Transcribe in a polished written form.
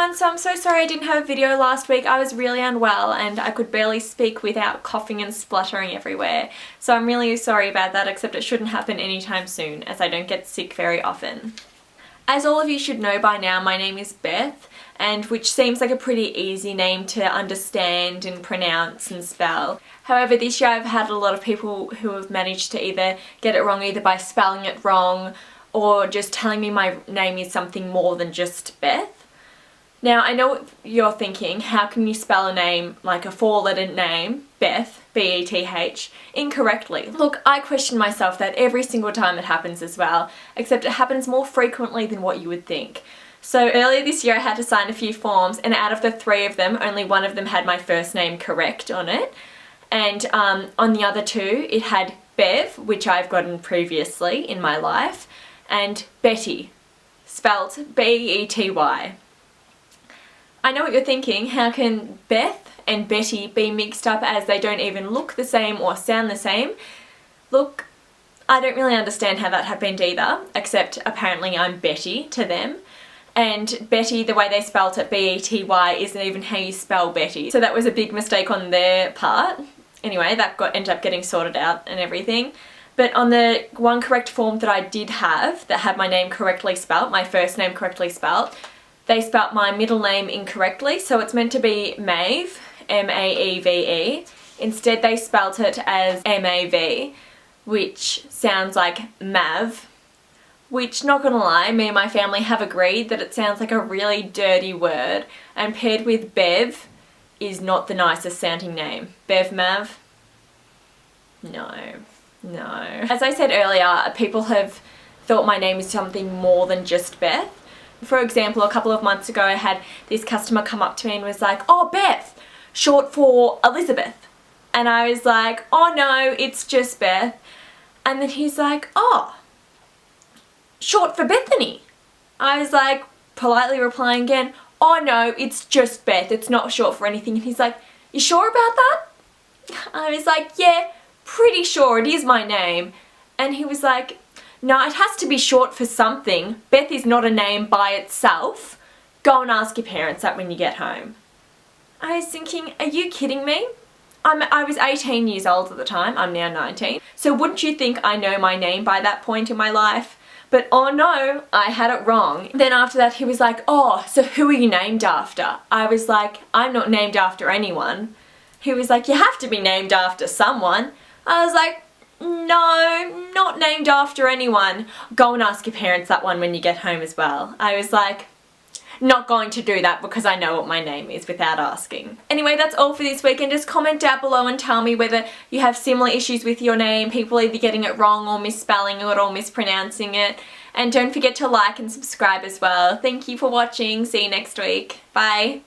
everyone, so I'm so sorry I didn't have a video last week. I was really unwell and I could barely speak without coughing and spluttering everywhere. So I'm really sorry about that, except it shouldn't happen anytime soon as I don't get sick very often. As all of you should know by now, my name is Beth, and which seems like a pretty easy name to understand and pronounce and spell. However, this year I've had a lot of people who have managed to either get it wrong either by spelling it wrong or just telling me my name is something more than just Beth. Now, I know what you're thinking, how can you spell a name like a 4-letter name, Beth, B-E-T-H, incorrectly? Look, I question myself that every single time it happens as well, except it happens more frequently than what you would think. So earlier this year I had to sign a few forms, and out of the 3 of them, only one of them had my first name correct on it. And on the other 2, it had Bev, which I've gotten previously in my life, and Bety, spelt B-E-T-Y. I know what you're thinking, how can Beth and Bety be mixed up as they don't even look the same or sound the same? Look, I don't really understand how that happened either, except apparently I'm Bety to them. And Bety, the way they spelt it, B-E-T-Y, isn't even how you spell Betty. So that was a big mistake on their part. Anyway, that ended up getting sorted out and everything. But on the one correct form that I did have, that had my name correctly spelt, my first name correctly spelt, they spelt my middle name incorrectly, so it's meant to be Maeve, M-A-E-V-E. Instead they spelt it as M-A-V, which sounds like Mav, which, not gonna lie, me and my family have agreed that it sounds like a really dirty word, and paired with Bev is not the nicest sounding name. Bev Mav? No. As I said earlier, people have thought my name is something more than just Beth. For example, a couple of months ago I had this customer come up to me and was like, "Oh, Beth, short for Elizabeth." And I was like, "Oh no, it's just Beth." And then he's like, "Oh, short for Bethany." I was like, politely replying again, "Oh no, it's just Beth, it's not short for anything." And he's like, "You sure about that?" I was like, "Yeah, pretty sure it is my name." And he was like, "No, it has to be short for something. Beth is not a name by itself. Go and ask your parents that when you get home." I was thinking, are you kidding me? I was 18 years old at the time, I'm now 19. So wouldn't you think I know my name by that point in my life? But oh no, I had it wrong. Then after that he was like, "Oh, so who are you named after?" I was like, "I'm not named after anyone." He was like, "You have to be named after someone." I was like, "No, not named after anyone. Go and ask your parents that one when you get home as well." I was like, not going to do that because I know what my name is without asking. Anyway, that's all for this week, and just comment down below and tell me whether you have similar issues with your name, people either getting it wrong or misspelling it or mispronouncing it. And don't forget to like and subscribe as well. Thank you for watching. See you next week. Bye.